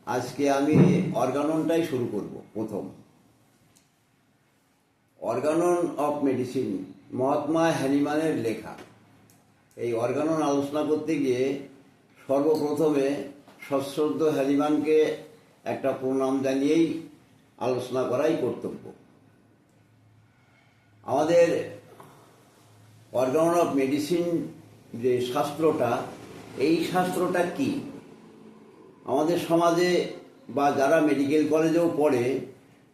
আজকে আমি অর্গাননটাই শুরু করব। প্রথম অর্গানন অফ মেডিসিন, মহাত্মা হ্যানিম্যানের লেখা। এই অর্গানন আলোচনা করতে গিয়ে সর্বপ্রথমে সশ্রদ্ধ হ্যানিম্যানকে একটা প্রণাম জানিয়েই আলোচনা করাই কর্তব্য। আমাদের অর্গানন অফ মেডিসিন যে শাস্ত্রটা, এই শাস্ত্রটা কি? আমাদের সমাজে বা যারা মেডিকেল কলেজেও পড়ে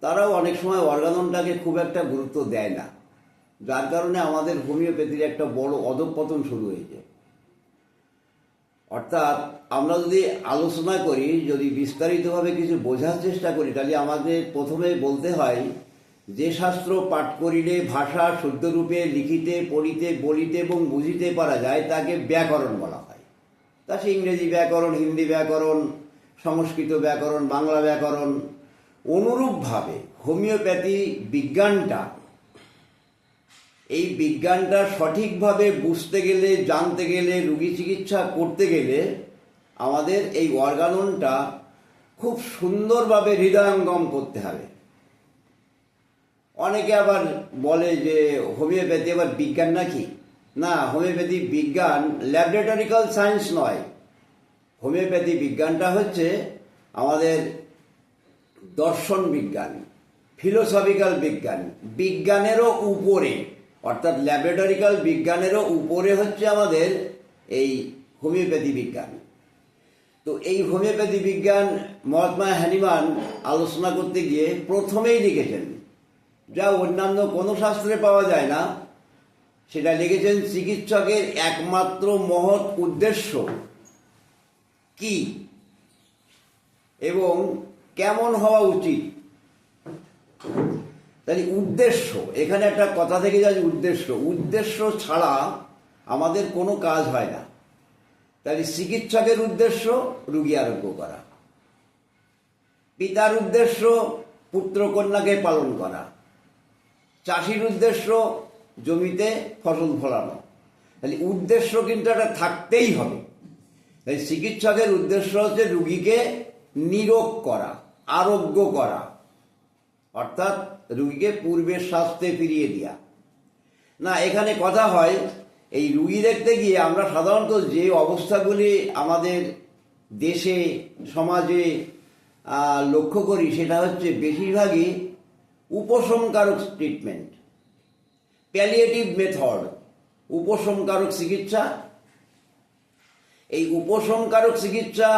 তারাও অনেক সময় অর্গাননটাকে খুব একটা গুরুত্ব দেয় না, যার কারণে আমাদের হোমিওপ্যাথির একটা বড় অধঃপতন শুরু হয়েছে। অর্থাৎ আমরা যদি আলোচনা করি, যদি বিস্তারিতভাবে কিছু বোঝার চেষ্টা করি, তাহলে আমাদের প্রথমে বলতে হয় যে শাস্ত্র পাঠ করিলে ভাষা শুদ্ধরূপে লিখিতে পড়িতে বলিতে এবং বুঝিতে পারা যায় তাকে ব্যাকরণ বলা হয়। তা সে ইংরেজি ব্যাকরণ, হিন্দি ব্যাকরণ, সংস্কৃত ব্যাকরণ, বাংলা ব্যাকরণ। অনুরূপভাবে হোমিওপ্যাথি বিজ্ঞানটা, এই বিজ্ঞানটা সঠিকভাবে বুঝতে গেলে, জানতে গেলে, রোগী চিকিৎসা করতে গেলে আমাদের এই অর্গাননটা খুব সুন্দরভাবে হৃদয়ঙ্গম করতে হবে। অনেকে আবার বলে যে হোমিওপ্যাথি আবার বিজ্ঞান নাকি? না, হোমিওপ্যাথি বিজ্ঞান ল্যাবরেটরিক্যাল সায়েন্স নয়। হোমিওপ্যাথি বিজ্ঞানটা হচ্ছে আমাদের দর্শন বিজ্ঞান, ফিলোসফিক্যাল বিজ্ঞান, বিজ্ঞানেরও উপরে, অর্থাৎ ল্যাবরেটরিক্যাল বিজ্ঞানেরও উপরে হচ্ছে আমাদের এই হোমিওপ্যাথি বিজ্ঞান। তো এই হোমিওপ্যাথি বিজ্ঞান মহাত্মা হ্যানিম্যান আলোচনা করতে গিয়ে প্রথমেই লিখেছেন, যা অন্যান্য কোনো শাস্ত্রে পাওয়া যায় না। সেটা লিখেছেন চিকিৎসকের একমাত্র মহৎ উদ্দেশ্য কি এবং কেমন হওয়া উচিত। তাহলে উদ্দেশ্য, এখানে একটা কথা থেকে যায়, উদ্দেশ্য ছাড়া আমাদের কোনো কাজ হয় না। তাহলে চিকিৎসকের উদ্দেশ্য রোগী আরোগ্য করা, পিতার উদ্দেশ্য পুত্র কন্যাকে পালন করা, চাষির উদ্দেশ্য জমিতে ফসল ফলানো। তাহলে উদ্দেশ্য কিন্তু একটা থাকতেই হবে। তাই চিকিৎসকের উদ্দেশ্য হচ্ছে রুগীকে নিরোগ করা, আরোগ্য করা, অর্থাৎ রুগীকে পূর্বের স্বাস্থ্যে ফিরিয়ে দেওয়া। না, এখানে কথা হয় এই রুগী দেখতে গিয়ে আমরা সাধারণত যে অবস্থাগুলি আমাদের দেশে সমাজে লক্ষ্য করি, সেটা হচ্ছে বেশিরভাগই উপশমকারক ট্রিটমেন্ট, প্যালিয়েটিভ মেথড, উপশমকারক চিকিৎসা। এই উপশমকারক চিকিৎসা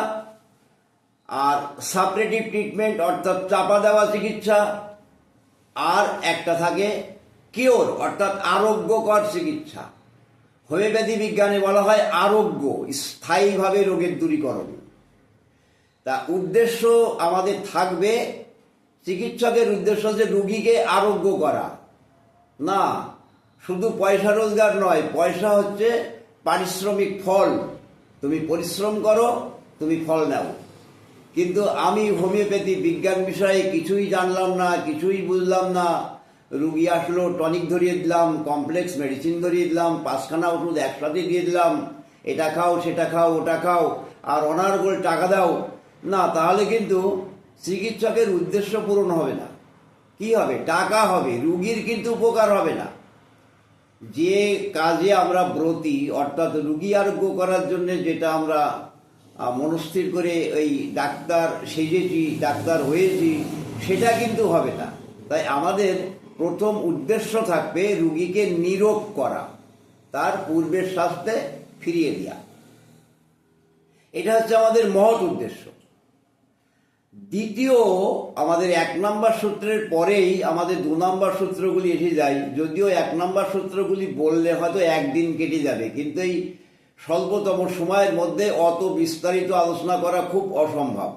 আর সাপ্রেটিভ ট্রিটমেন্ট, অর্থাৎ চাপা দেওয়া চিকিৎসা, আর একটা থাকে কিওর, অর্থাৎ আরোগ্যকর চিকিৎসা। হোমিওপ্যাথি বিজ্ঞানে বলা হয় আরোগ্য, স্থায়ীভাবে রোগের দূরীকরণ। তা উদ্দেশ্য আমাদের থাকবে, চিকিৎসকের উদ্দেশ্য হচ্ছে রুগীকে আরোগ্য করা। না, শুধু পয়সা রোজগার নয়, পয়সা হচ্ছে পারিশ্রমিক ফল। তুমি পরিশ্রম করো, তুমি ফল নাও। কিন্তু আমি হোমিওপ্যাথি বিজ্ঞান বিষয়ে কিছুই জানলাম না, কিছুই বুঝলাম না। রুগী আসলো, টনিক ধরিয়ে দিলাম, কমপ্লেক্স মেডিসিন ধরিয়ে দিলাম, 5খানা ওষুধ একসাথে দিয়ে দিলাম, এটা খাও, সেটা খাও, ওটা খাও, আর অনার্গল টাকা দাও। না, তাহলে কিন্তু চিকিৎসকের উদ্দেশ্য পূরণ হবে না। কি হবে? টাকা হবে, রুগীর কিন্তু উপকার হবে না। যে কাজে আমরা ব্রতী, অর্থাৎ রুগী আরোগ্য করার জন্য যেটা আমরা মনস্থির করে ওই ডাক্তার সেজেছি, ডাক্তার হয়েছি, সেটা কিন্তু হবে না। তাই আমাদের প্রথম উদ্দেশ্য থাকবে রুগীকে নিরোগ করা, তার পূর্বের স্বাস্থ্যে ফিরিয়ে দেওয়া। এটা হচ্ছে আমাদের মহৎ উদ্দেশ্য। দ্বিতীয়, আমাদের 1 নম্বর সূত্রের পরেই আমাদের 2 নম্বর সূত্রগুলি এসে যায়। যদিও 1 নম্বর সূত্রগুলি বললে হয়তো একদিন কেটে যাবে, কিন্তু এই স্বল্পতম সময়ের মধ্যে অত বিস্তারিত আলোচনা করা খুব অসম্ভব।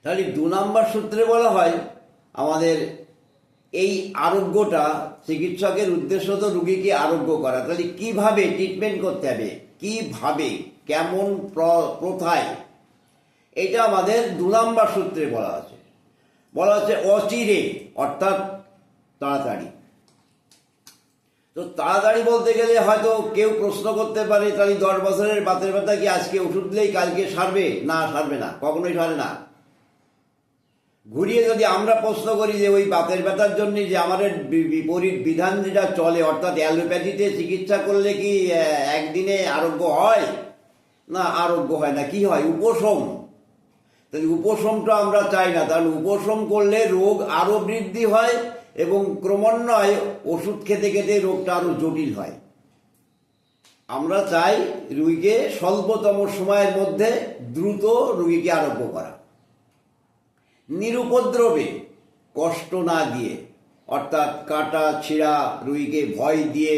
তাহলে 2 নম্বর সূত্রে বলা হয় আমাদের এই আরোগ্যটা, চিকিৎসকের উদ্দেশ্য তো রুগীকে আরোগ্য করা। তাহলে কিভাবে ট্রিটমেন্ট করতে হবে, কিভাবে, কেমন প্রথায়, এটা আমাদের 2 নম্বর সূত্রে বলা আছে। বলা হচ্ছে অচিরে, অর্থাৎ তাড়াতাড়ি। তো তাড়াতাড়ি বলতে গেলে হয়তো কেউ প্রশ্ন করতে পারে, তাহলে 10 বছরের বাতের ব্যথা কি আজকে ওষুধ দিলেই কালকে সারবে? না, সারবে না, কখনোই সারে না। ঘুরিয়ে যদি আমরা প্রশ্ন করি যে ওই বাতের ব্যথার জন্য যে আমাদের বিপরীত বিধান যেটা চলে, অর্থাৎ অ্যালোপ্যাথিতে চিকিৎসা করলে কি একদিনে আরোগ্য হয়? না, আরোগ্য হয় না। কি হয়? উপশম। তাহলে উপশমটা আমরা চাই না, তাহলে উপশম করলে রোগ আরো বৃদ্ধি হয় এবং ক্রমান্বয়ে ওষুধ খেতে খেতে রোগটা আরো জটিল হয়। আমরা চাই রোগীকে স্বল্পতম সময়ের মধ্যে দ্রুত রোগীকে আরোগ্য করা, নিরুপদ্রবে, কষ্ট না দিয়ে, অর্থাৎ কাটা ছিঁড়া, রোগীকে ভয় দিয়ে,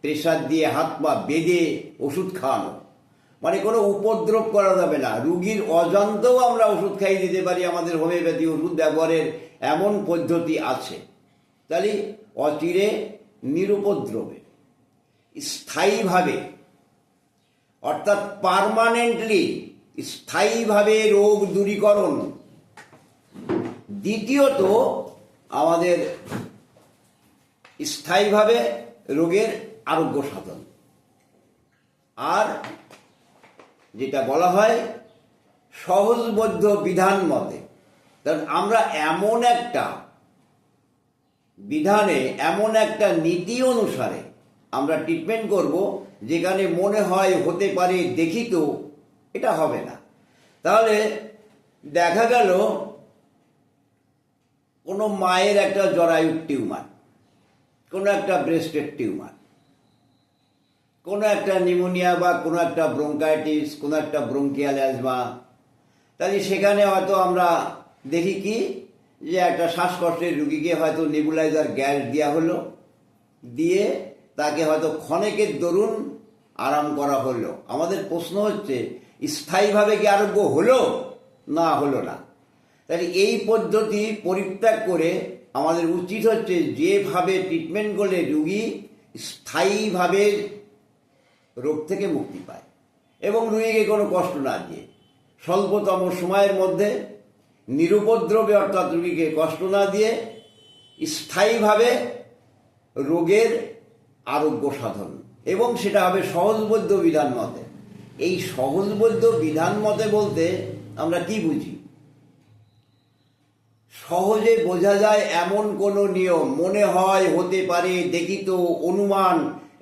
প্রেসার দিয়ে হাত পা বেঁধে ওষুধ খাওয়ানো, মানে কোনো উপদ্রব করা যাবে না। রুগীর অজান্তেও আমরা ওষুধ খাইয়ে দিতে পারি, আমাদের হোমিওপ্যাথি ওষুধ ব্যবহারের এমন পদ্ধতি আছে। তাহলে অচিরে, নিরুপদ্রবে, স্থায়ীভাবে, অর্থাৎ পার্মানেন্টলি, স্থায়ীভাবে রোগ দূরীকরণ। দ্বিতীয়ত আমাদের স্থায়ীভাবে রোগের আরোগ্য সাধন। আর যেটা বলা হয় সহজবদ্ধ বিধান মতে, কারণ আমরা এমন একটা বিধানে, এমন একটা নীতি অনুসারে আমরা ট্রিটমেন্ট করব যেখানে মনে হয় হতে পারে দেখি তো এটা হবে না। তাহলে দেখা গেল কোনো মায়ের একটা জরায়ুর টিউমার, কোনো একটা ব্রেস্টের টিউমার, কোনো একটা নিউমোনিয়া বা কোনো একটা ব্রঙ্কাইটিস, কোনো একটা ব্রঙ্কিয়াল অ্যাজমা, তাহলে সেখানে হয়তো আমরা দেখি কি যে একটা শ্বাসকষ্টের রুগীকে হয়তো নেবুলাইজার গ্যাস দেওয়া হলো, দিয়ে তাকে হয়তো ক্ষণেকের দরুন আরাম করা হলো। আমাদের প্রশ্ন হচ্ছে স্থায়ীভাবে কি আরোগ্য হলো? না, হলো না। তাহলে এই পদ্ধতি পরিত্যাগ করে আমাদের উচিত হচ্ছে যেভাবে ট্রিটমেন্ট করলে রুগী স্থায়ীভাবে রোগ থেকে মুক্তি পায় এবং রোগীকে কোনো কষ্ট না দিয়ে স্বল্পতম সময়ের মধ্যে নিরুপদ্রবে, অর্থাৎ রোগীকে কষ্ট না দিয়ে স্থায়ীভাবে রোগের আরোগ্য সাধন, এবং সেটা হবে সহজবদ্ধ বিধান মতে। এই সহজবদ্ধ বিধান মতে বলতে আমরা কি বুঝি? সহজে বোঝা যায় এমন কোনো নিয়ম, মনে হয়, হতে পারে, দেখি তো, অনুমান,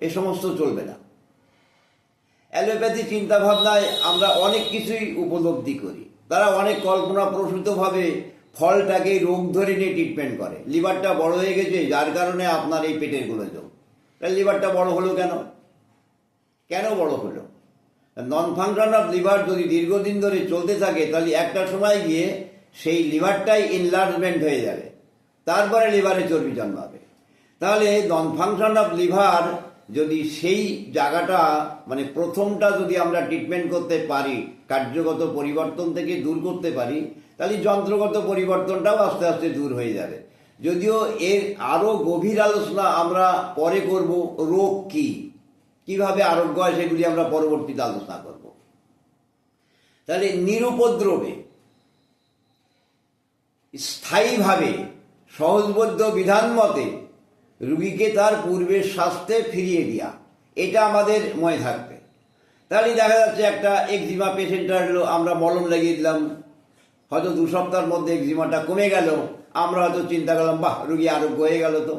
এ সমস্ত চলবে না। অ্যালোপ্যাথি চিন্তাভাবনায় আমরা অনেক কিছুই উপলব্ধি করি। তারা অনেক কল্পনাপ্রসূতভাবে ফলটাকে রোগ ধরে নিয়ে ট্রিটমেন্ট করে। লিভারটা বড় হয়ে গেছে, যার কারণে আপনার এই পেটের গোলযোগ। তাহলে লিভারটা বড় হলো কেন? কেন বড় হলো? নন ফাংশন অফ লিভার যদি দীর্ঘদিন ধরে চলতে থাকে, তাহলে একটা সময় গিয়ে সেই লিভারটাই ইনলার্জমেন্ট হয়ে যাবে, তারপরে লিভারে চর্বি জন্মাবে। তাহলে নন ফাংশন অফ লিভার যদি সেই জায়গাটা, মানে প্রথমটা যদি আমরা ট্রিটমেন্ট করতে পারি, কার্যগত পরিবর্তন থেকে দূর করতে পারি, তাহলে যন্ত্রগত পরিবর্তনটাও আস্তে আস্তে দূর হয়ে যাবে। যদিও এর আরও গভীর আলোচনা আমরা পরে করব। রোগ কি, কিভাবে আরোগ্য হয়, সেগুলি আমরা পরবর্তীতে আলোচনা করব। তাহলে নিরুপদ্রবে, স্থায়ীভাবে, সহজবদ্ধ বিধান মতে রুগীকে তার পূর্বের স্বাস্থ্যে ফিরিয়ে দেওয়া, এটা আমাদের মনে থাকবে। তাহলে দেখা যাচ্ছে একটা এক্সিমা পেশেন্ট আসলো, আমরা মলম লাগিয়ে দিলাম, হয়তো 2 সপ্তাহের মধ্যে এক্সিমাটা কমে গেল। আমরা হয়তো চিন্তা করলাম, বাহ, রুগী আরোগ্য হয়ে গেল। তো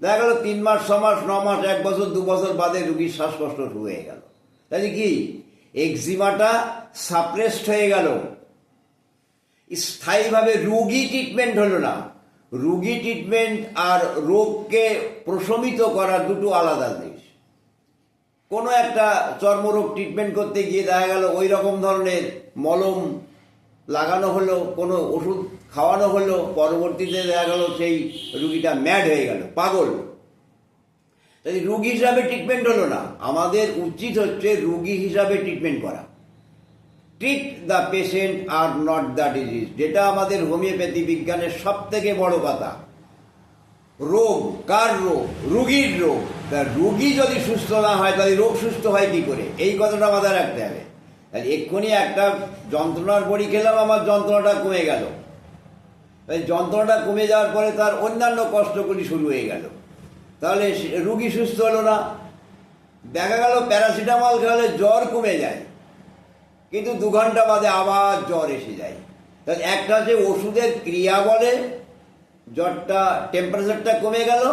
দেখা গেল 3 মাস, 6 মাস, 9 মাস, 1 বছর, 2 বছর বাদে রুগীর শ্বাসকষ্ট শুরু হয়ে গেল। তাহলে কি এক্সিমাটা সাপ্রেসড হয়ে গেল, স্থায়ীভাবে রুগী ট্রিটমেন্ট হলো না। রুগী ট্রিটমেন্ট আর রোগকে প্রশমিত করা দুটো আলাদা জিনিস। কোনো একটা চর্মরোগ ট্রিটমেন্ট করতে গিয়ে দেখা গেল ওই রকম ধরনের মলম লাগানো হলো, কোনো ওষুধ খাওয়ানো হলো, পরবর্তীতে দেখা গেল সেই রুগীটা ম্যাড হয়ে গেল, পাগল। তাই রুগী হিসাবে ট্রিটমেন্ট হলো না। আমাদের উচিত হচ্ছে রুগী হিসাবে ট্রিটমেন্ট করা। Treat the patient are not the disease, যেটা আমাদের হোমিওপ্যাথি বিজ্ঞানের সব থেকে বড় কথা। রোগ কার রোগ? রুগীর রোগ। তা রুগী যদি সুস্থ না হয়, তাহলে রোগ সুস্থ হয় কি করে? এই কথাটা মাথায় রাখতে হবে। তাহলে এক্ষুনি একটা যন্ত্রণার বড়ি খেলাম, আমার যন্ত্রণাটা কমে গেল। তাই যন্ত্রণাটা কমে যাওয়ার পরে তার অন্যান্য কষ্টগুলি শুরু হয়ে গেল। তাহলে রুগী সুস্থ হলো না। দেখা গেল প্যারাসিটামল খেলে জ্বর কমে যায়, কিন্তু 2 ঘন্টা বাদে আবার জ্বর এসে যায়। তাহলে একটা হচ্ছে ওষুধের ক্রিয়া বলে জ্বরটা, টেম্পারেচারটা কমে গেল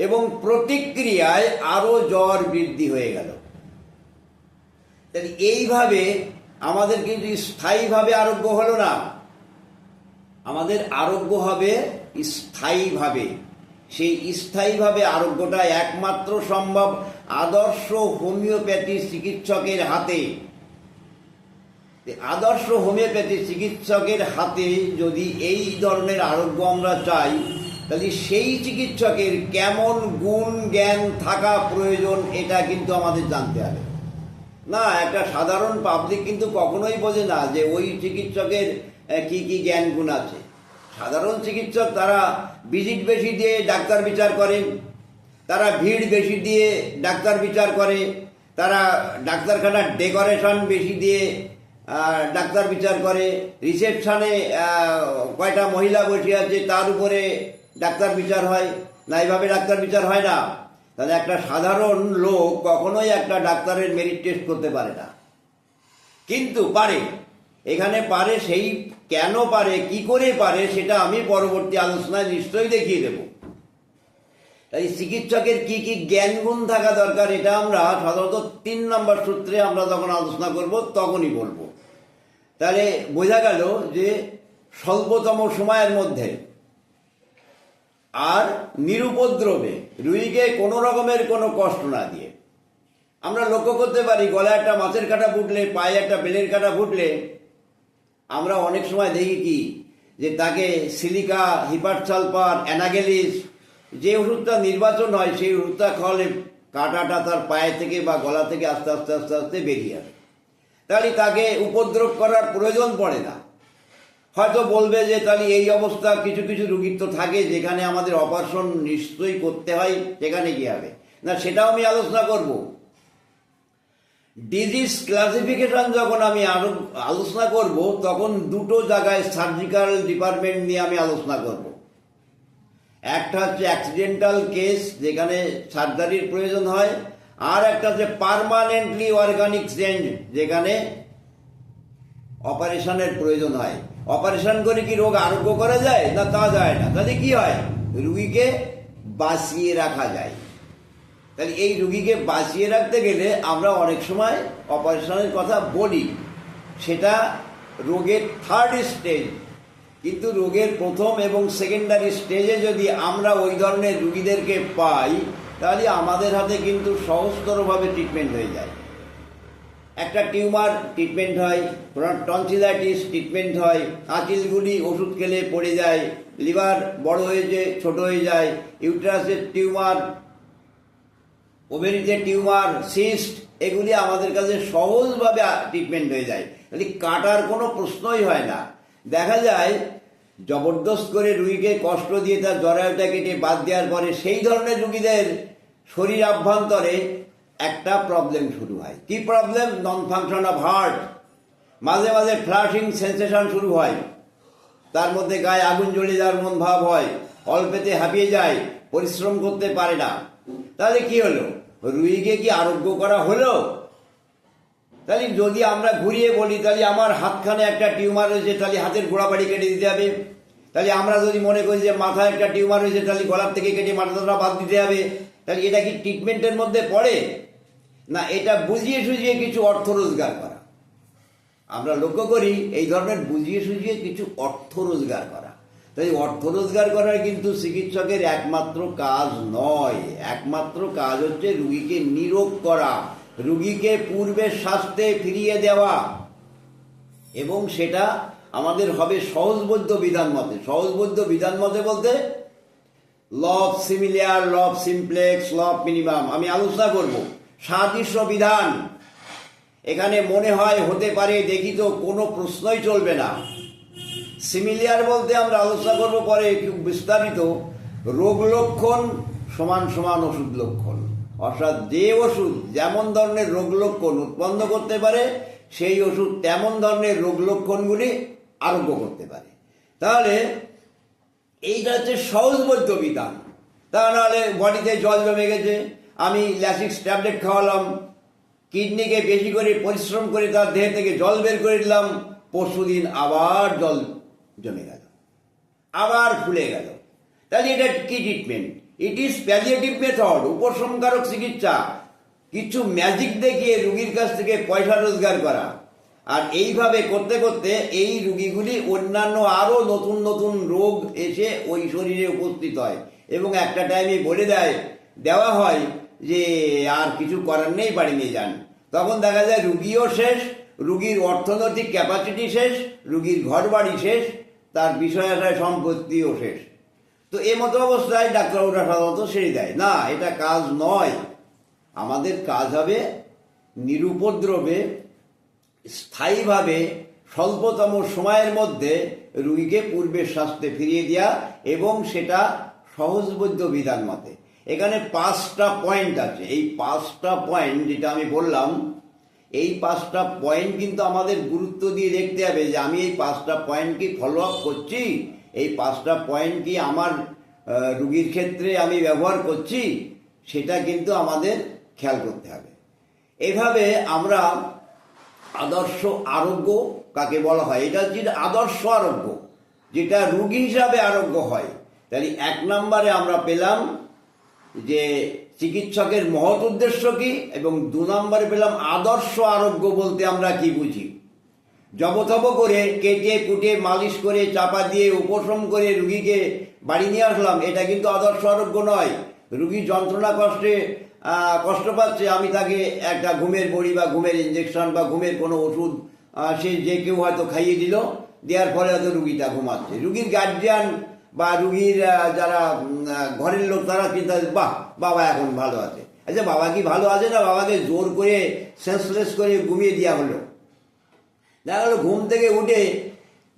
এবং প্রতিক্রিয়ায় আরো জ্বর বৃদ্ধি হয়ে গেল। তাহলে এইভাবে আমাদের কিন্তু স্থায়ীভাবে আরোগ্য হলো না, আমাদের আরোগ্য হবে স্থায়ীভাবে। সেই স্থায়ীভাবে আরোগ্যটা একমাত্র সম্ভব আদর্শ হোমিওপ্যাথি চিকিৎসকের হাতে। আদর্শ হোমিওপ্যাথি চিকিৎসকের হাতে যদি এই ধরনের আরোগ্য আমরা চাই, তাহলে সেই চিকিৎসকের কেমন গুণ জ্ঞান থাকা প্রয়োজন এটা কিন্তু আমাদের জানতে হবে। না, একটা সাধারণ পাবলিক কিন্তু কখনোই বোঝে না যে ওই চিকিৎসকের কি কি জ্ঞান গুণ আছে। সাধারণ চিকিৎসক তারা ভিজিট বেশি দিয়ে ডাক্তার বিচার করে, তারা ভিড় বেশি দিয়ে ডাক্তার বিচার করে, তারা ডাক্তারখানার ডেকোরেশন বেশি দিয়ে ডাক্তার বিচার করে, রিসেপশনে কয়টা মহিলা বসে আছে তার উপরে ডাক্তার বিচার হয় না, এইভাবে ডাক্তার বিচার হয় না। তাহলে একটা সাধারণ লোক কখনোই একটা ডাক্তারের মেরিট টেস্ট করতে পারে না, কিন্তু পারে। এখানে পারে, সেই কেন পারে, কি করে পারে, সেটা আমি পরবর্তী আলোচনায় নিশ্চয়ই দেখিয়ে দেব। তাই চিকিৎসকের কি কি জ্ঞান গুণ থাকা দরকার এটা আমরা সাধারণত 3 নম্বর সূত্রে আমরা যখন আলোচনা করব তখনই বলবো। তাহলে বোঝা গেল যে স্বল্পতম সময়ের মধ্যে আর নিরুপদ্রবে রুগীকে কোনো রকমের কোনো কষ্ট না দিয়ে। আমরা লক্ষ্য করতে পারি গলায় একটা মাছের কাঁটা ফুটলে, পায়ে একটা বেলের কাঁটা ফুটলে আমরা অনেক সময় দেখি কি যে তাকে সিলিকা, হিপারসালফার, অ্যানাগেলিস যে ওষুধটা নির্বাচন হয় সেই ওষুধটা খাওয়ালে কাঁটাটা তার পায়ে থেকে বা গলা থেকে আস্তে আস্তে আস্তে আস্তে বেরিয়ে আসে। তাহলে তাকে উপদ্রব করার প্রয়োজন পড়ে না। হয়তো বলবে যে তাহলে এই অবস্থা কিছু কিছু রুগীর তো থাকে যেখানে আমাদের অপারেশন নিশ্চয়ই করতে হয়, সেখানে কি হবে না, সেটাও আমি আলোচনা করব। ডিজিজ ক্লাসিফিকেশন যখন আমি আলোচনা করব তখন 2টো জায়গায় সার্জিক্যাল ডিপার্টমেন্ট নিয়ে আমি আলোচনা করব। একটা হচ্ছে অ্যাক্সিডেন্টাল কেস যেখানে সার্জারির প্রয়োজন হয়, আর একটা হচ্ছে পার্মানেন্টলি অর্গানিক চেঞ্জ যেখানে অপারেশনের প্রয়োজন হয়। অপারেশন করে কি রোগ আরোগ্য করা যায় না? তা যায় না। তাহলে কি হয়, রুগীকে বাঁচিয়ে রাখা যায়। তাহলে এই রুগীকে বাঁচিয়ে রাখতে গেলে আমরা অনেক সময় অপারেশনের কথা বলি, সেটা রোগের 3rd স্টেজ। কিন্তু রোগের 1ম এবং সেকেন্ডারি স্টেজে যদি আমরা ওই ধরনের রুগীদেরকে পাই তাহলে আমাদের হাতে কিন্তু সহজতরভাবে ট্রিটমেন্ট হয়ে যায়। একটা টিউমার ট্রিটমেন্ট হয়, টনসিলাইটিস ট্রিটমেন্ট হয়, আঁচিলগুলি ওষুধ খেলে পড়ে যায়, লিভার বড় হয়েছে ছোট হয়ে যায়, ইউটেরাসের টিউমার, ওভেরিতে টিউমার, সিস্ট, এগুলি আমাদের কাছে সহজভাবে ট্রিটমেন্ট হয়ে যায়। তাহলে কাটার কোনো প্রশ্নই হয় না। দেখা যায় জবরদস্ত করে রুগীকে কষ্ট দিয়ে তার জরায়ুটা কেটে বাদ দেওয়ার পরে সেই ধরনের রুগীদের শরীর আভ্যন্তরে একটা প্রবলেম শুরু হয়। কি problem? Non function of heart. মাঝে মাঝে ফ্লাশিং সেন্সেশন শুরু হয়, তার মধ্যে গায়ে আগুন জ্বলে যাওয়ার মন ভাব হয়, অল্পেতে হাঁপিয়ে যায়, পরিশ্রম করতে পারে না। তাহলে কি হলো, রুগীকে কি আরোগ্য করা হলো? তাহলে যদি আমরা ঘুরিয়ে বলি তাহলে আমার হাতখানে একটা টিউমার হয়েছে, তাহলে হাতের গোড়াবাড়ি কেটে দিতে হবে। তাহলে আমরা যদি মনে করি যে মাথায় একটা টিউমার হয়েছে তাহলে গলার থেকে কেটে মাথাটা বাদ দিতে হবে। তাহলে এটা কি ট্রিটমেন্টের মধ্যে পড়ে? না, এটা বুঝিয়ে সুঝিয়ে কিছু অর্থ রোজগার করা। আমরা লক্ষ্য করি এই ধরনের বুঝিয়ে সুঝিয়ে কিছু অর্থ রোজগার করা। তাই অর্থ রোজগার করার কিন্তু চিকিৎসকের একমাত্র কাজ নয়। একমাত্র কাজ হচ্ছে রুগীকে নিরোগ করা, রুগীকে পূর্বের স্বাস্থ্যে ফিরিয়ে দেওয়া, এবং সেটা আমাদের হবে সহজবোধ্য বিধান মতে। সহজবোধ্য বিধান মতে বলতে law of similar, law of simplex, law of minimum আমি আলোচনা করব। সাদৃশ্য বিধান এখানে মনে হয় হতে পারে, দেখি তো কোনো প্রশ্নই চলবে না। সিমিলিয়ার বলতে আমরা আলোচনা করব পরে একটু বিস্তারিত। রোগ লক্ষণ সমান সমান ওষুধ লক্ষণ, অর্থাৎ যে ওষুধ যেমন ধরনের রোগ লক্ষণ উৎপন্ন করতে পারে সেই ওষুধ তেমন ধরনের রোগ লক্ষণগুলি আরোগ্য করতে পারে। তাহলে এইটা হচ্ছে সহজবোধ্য বিধান। তা নাহলে বডিতে জল জমে গেছে, আমি ল্যাসিক্স ট্যাবলেট খাওয়ালাম, কিডনিকে বেশি করে পরিশ্রম করে তার দেহ থেকে জল বের করে দিলাম, পরশুদিন আবার জল জমে গেল, আবার ফুলে গেল। তাহলে এটা কি treatment? It is palliative method, উপশমকারক চিকিৎসা। কিছু ম্যাজিক দেখিয়ে রুগীর কাছ থেকে পয়সা রোজগার করা। আর এইভাবে করতে করতে এই রুগীগুলি অন্যান্য আরও নতুন নতুন রোগ এসে ওই শরীরে উপস্থিত হয় এবং একটা টাইমে বলে দেওয়া হয় যে আর কিছু করার নেই, বাড়ি নিয়ে যান। তখন দেখা যায় রুগীও শেষ, রুগীর অর্থনৈতিক ক্যাপাসিটি শেষ, রুগীর ঘর বাড়ি শেষ, তার বিষয় আশায় সম্পত্তিও শেষ। তো এ মতো অবস্থায় ডাক্তারবাবুরা সাধারণত সেরে দেয়। না, এটা কাজ নয়। আমাদের কাজ হবে নিরুপদ্রবে স্থায়ীভাবে স্বল্পতম সময়ের মধ্যে রুগীকে পূর্বের স্বাস্থ্যে ফিরিয়ে দেওয়া, এবং সেটা সহজবোধ্য বিধান মতে। এখানে 5টা পয়েন্ট আছে। এই 5টা পয়েন্ট যেটা আমি বললাম, এই 5টা পয়েন্ট কিন্তু আমাদের গুরুত্ব দিয়ে দেখতে হবে যে আমি এই 5টা পয়েন্ট কি ফলো আপ করছি, এই 5টা পয়েন্ট কি আমার রুগীর ক্ষেত্রে আমি ব্যবহার করছি, সেটা কিন্তু আমাদের খেয়াল করতে হবে। এভাবে আমরা আদর্শ আরোগ্য কাকে বলা হয়, এটা হচ্ছে আদর্শ আরোগ্য, যেটা রুগী হিসাবে আরোগ্য হয়। তাহলে 1 নম্বরে আমরা পেলাম যে চিকিৎসকের মহৎ উদ্দেশ্য কি, এবং 2 নম্বরে পেলাম আদর্শ আরোগ্য বলতে আমরা কি বুঝি। জবথব করে কেটে কুটে মালিশ করে চাপা দিয়ে উপশম করে রুগীকে বাড়ি নিয়ে আসলাম, এটা কিন্তু আদর্শ আরোগ্য নয়। রুগী যন্ত্রণা কষ্ট পাচ্ছে, আমি তাকে একটা ঘুমের বড়ি বা ঘুমের ইঞ্জেকশন বা ঘুমের কোনো ওষুধ সে যে কেউ হয়তো খাইয়ে দিল, দেওয়ার ফলে হয়তো রুগীটা ঘুমাচ্ছে। রুগীর গার্জিয়ান বা রুগীর যারা ঘরের লোক তারা চিন্তা, বাহ বাবা এখন ভালো আছে। আচ্ছা, বাবা কি ভালো আছে না বাবাকে জোর করে সেন্সলেস করে ঘুমিয়ে দেওয়া হলো? দেখা গেলো ঘুম থেকে উঠে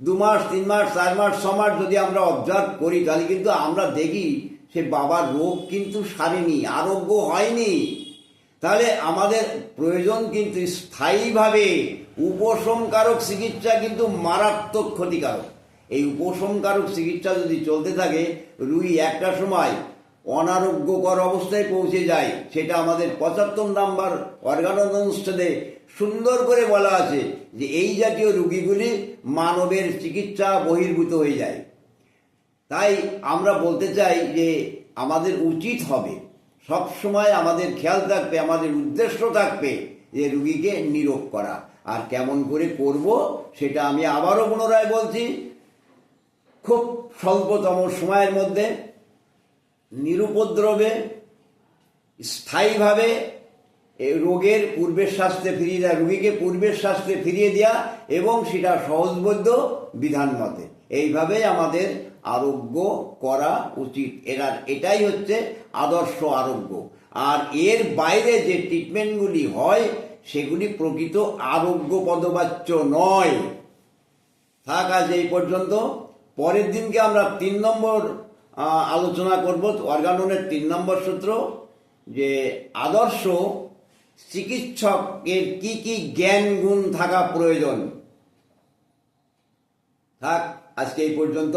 2 মাস 3 মাস 4 মাস 6 মাস যদি আমরা অবজার্ভ করি, তাহলে কিন্তু আমরা দেখি সে বাবার রোগ কিন্তু সারেনি, আরোগ্য হয়নি। তাহলে আমাদের প্রয়োজন কিন্তু স্থায়ীভাবে উপশমকারক চিকিৎসা, কিন্তু মারাত্মক ক্ষতিকারক। এই উপশমকারক চিকিৎসা যদি চলতে থাকে, রুগী একটা সময় অনারোগ্যকর অবস্থায় পৌঁছে যায়। সেটা আমাদের 75 নম্বর অর্গানোনুচ্ছেদে সুন্দর করে বলা আছে যে এই জাতীয় রুগীগুলি মানবের চিকিৎসা বহির্ভূত হয়ে যায়। তাই আমরা বলতে চাই যে আমাদের উচিত হবে সব সময় আমাদের খেয়াল থাকবে, আমাদের উদ্দেশ্য থাকবে যে রুগীকে নিরোগ করা। আর কেমন করে করব সেটা আমি আবারও পুনরায় বলছি, খুব স্বল্পতম সময়ের মধ্যে নিরুপদ্রবে স্থায়ীভাবে রোগের পূর্বের স্বাস্থ্যে ফিরিয়ে দেওয়া, রুগীকে পূর্বের স্বাস্থ্যে ফিরিয়ে দেওয়া, এবং সেটা সহজবোধ্য বিধান মতে। এইভাবেই আমাদের আরোগ্য করা উচিত। এটাই হচ্ছে আদর্শ আরোগ্য। আর এর বাইরে যে ট্রিটমেন্টগুলি হয় সেগুলি প্রকৃত আরোগ্য পদবাচ্য নয়। থাক আজ এই পর্যন্ত। পরের দিনকে আমরা 3 নম্বর আলোচনা করব, অর্গাননের 3 নম্বর সূত্র, যে আদর্শ চিকিৎসকের কি কি জ্ঞান গুণ থাকা প্রয়োজন। থাক আজকে এই পর্যন্ত।